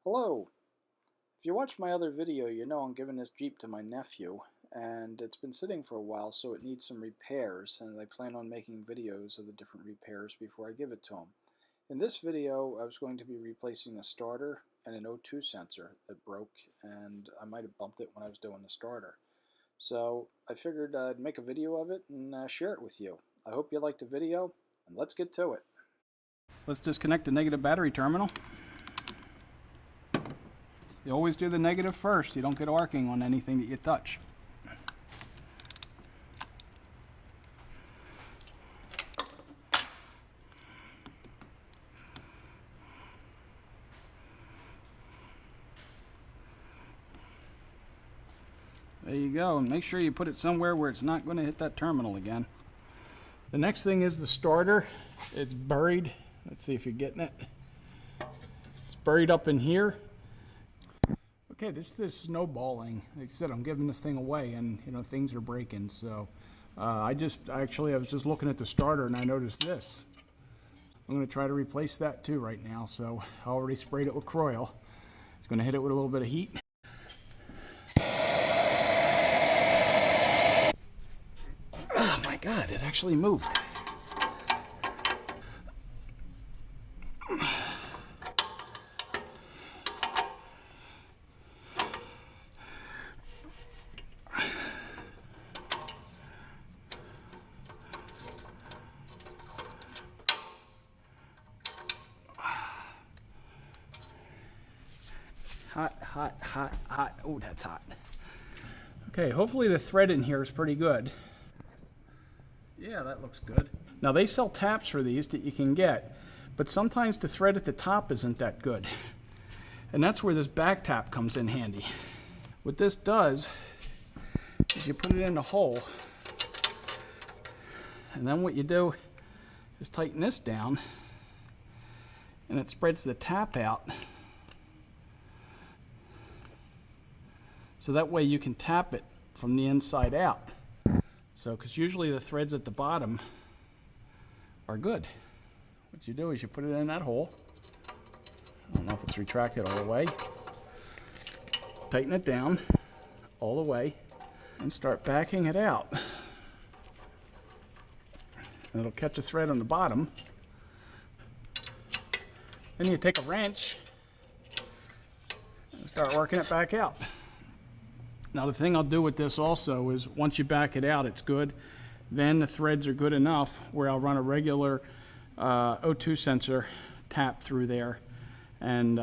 Hello! If you watched my other video, you know I'm giving this Jeep to my nephew, and it's been sitting for a while, so it needs some repairs, and I plan on making videos of the different repairs before I give it to him. In this video, I was going to be replacing a starter and an O2 sensor that broke, and I might have bumped it when I was doing the starter. So I figured I'd make a video of it and share it with you. I hope you liked the video, and let's get to it. Let's disconnect the negative battery terminal. You always do the negative first. You don't get arcing on anything that you touch. There you go, and make sure you put it somewhere where it's not going to hit that terminal again. The next thing is the starter. It's buried. Let's see if you're getting it. It's buried up in here. Okay, this is snowballing. Like I said, I'm giving this thing away, and things are breaking. So I was just looking at the starter and I noticed this. I'm going to try to replace that too right now. So I already sprayed it with Croil. It's going to hit it with a little bit of heat. Oh my God, it actually moved. Hot, hot, hot, hot. Oh, that's hot. Okay, hopefully the thread in here is pretty good. Yeah, that looks good. Now they sell taps for these that you can get, but sometimes the thread at the top isn't that good. And that's where this back tap comes in handy. What this does is you put it in the hole, and then what you do is tighten this down, and it spreads the tap out. So that way you can tap it from the inside out. So, because usually the threads at the bottom are good. What you do is you put it in that hole. I don't know if it's retracted all the way. Tighten it down all the way and start backing it out. And it'll catch a thread on the bottom. Then you take a wrench and start working it back out. Now the thing I'll do with this also is once you back it out, it's good. Then the threads are good enough where I'll run a regular O2 sensor tap through there and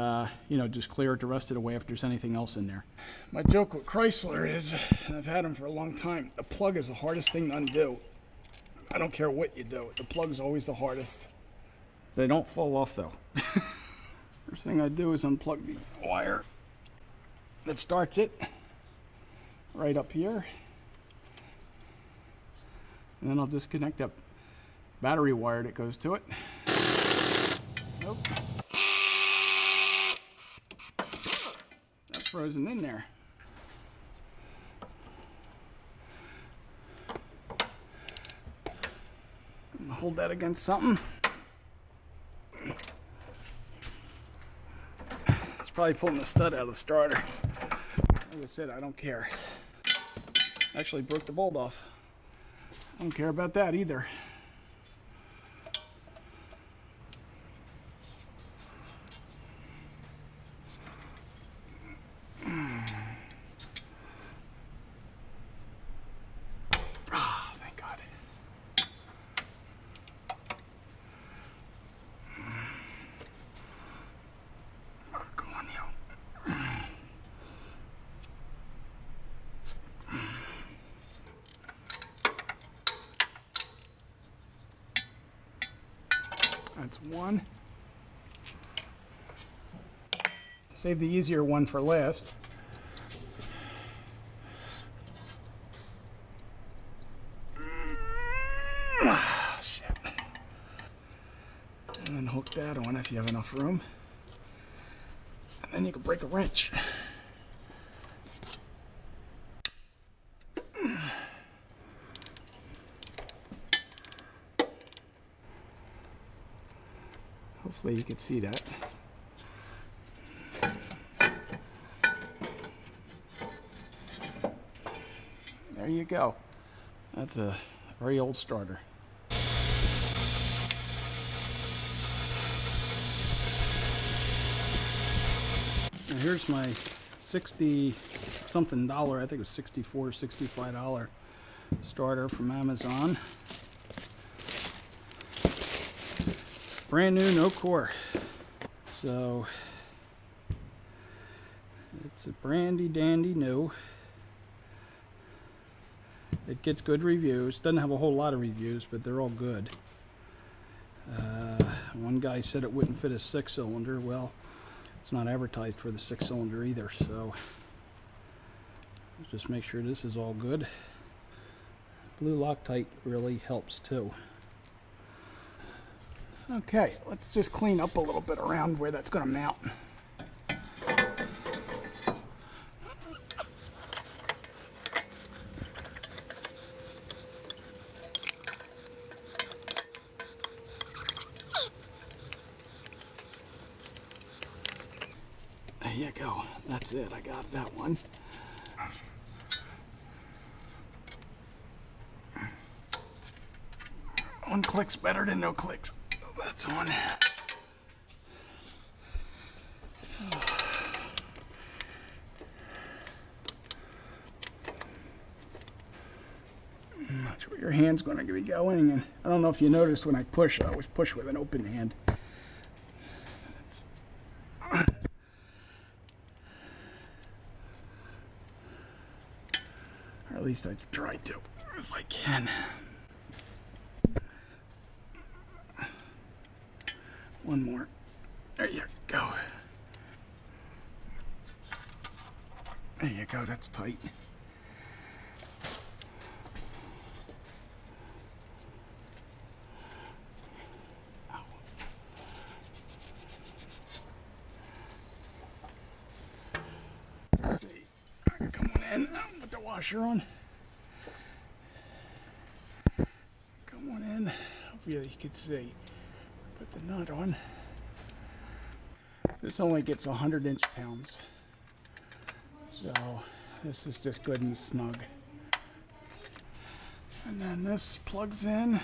just clear the rest of the way if there's anything else in there. My joke with Chrysler is, and I've had them for a long time, the plug is the hardest thing to undo. I don't care what you do, the plug is always the hardest. They don't fall off though. First thing I do is unplug the wire that starts it. Right up here, and then I'll disconnect that battery wire that goes to it. Nope, that's frozen in there. I'm gonna hold that against something. It's probably pulling the stud out of the starter. Like I said, I don't care. Actually broke the bolt off. I don't care about that either. Oh, thank God. Come on, you. That's one. Save the easier one for last. Ah, shit. And then hook that on if you have enough room. And then you can break a wrench. Hopefully you can see that. there you go. That's a very old starter. And here's my 60 something dollar, I think it was $64, $65 starter from Amazon. Brand new, no core. So it's a brandy dandy new. It gets good reviews. Doesn't have a whole lot of reviews, but they're all good. One guy said it wouldn't fit a 6-cylinder. Well, it's not advertised for the 6-cylinder either, so let's just make sure this is all good. Blue Loctite really helps too. Okay, let's just clean up a little bit around where that's going to mount. There you go. That's it. I got that one. One click's better than no clicks. That's on. That's where your hand's going to be going. And I don't know if you noticed when I push, I always push with an open hand. Or at least I try to, if I can. One more. There you go. There you go, that's tight. Let's see. Come on in. Put the washer on. Come on in. Hopefully you can see. Put the nut on. This only gets 100 inch-pounds, so this is just good and snug. And then this plugs in.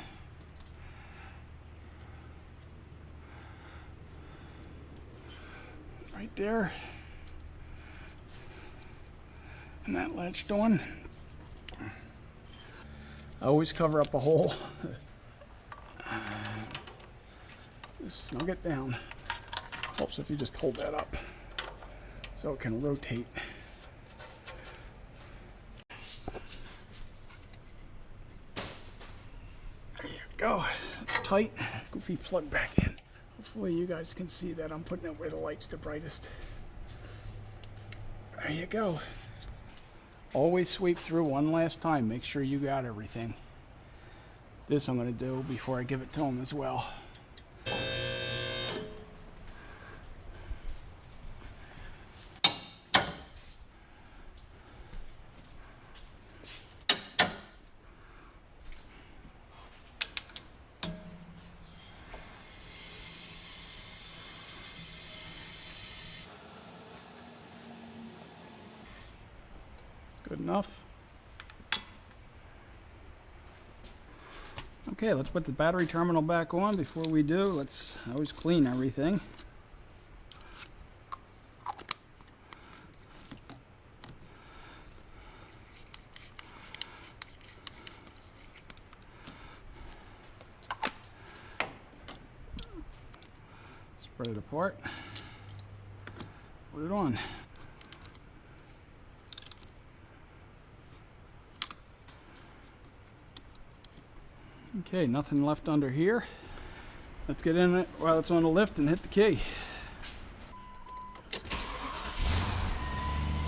Right there. And that latched on. I always cover up a hole. Just snug it down. Helps if you just hold that up so it can rotate. There you go. It's tight. Goofy plug back in. Hopefully you guys can see that. I'm putting it where the light's the brightest. There you go. Always sweep through one last time. Make sure you got everything. This I'm going to do before I give it to them as well. Good enough. Okay, let's put the battery terminal back on. Before we do, let's always clean everything. Spread it apart. Put it on. Okay, nothing left under here. Let's get in it while it's on the lift and hit the key.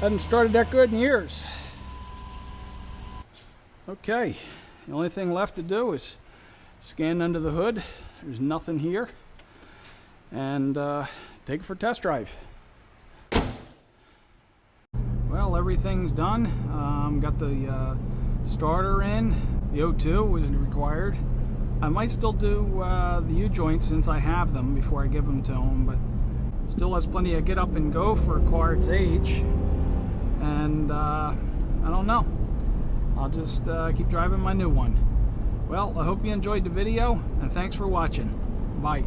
Hadn't started that good in years. Okay, the only thing left to do is scan under the hood. There's nothing here. And take it for a test drive. Well, everything's done. Got the starter in. The O2 wasn't required. I might still do the U-joints since I have them before I give them to them, but still has plenty of get up and go for a car its age. And I don't know. I'll just keep driving my new one. Well, I hope you enjoyed the video, and thanks for watching. Bye.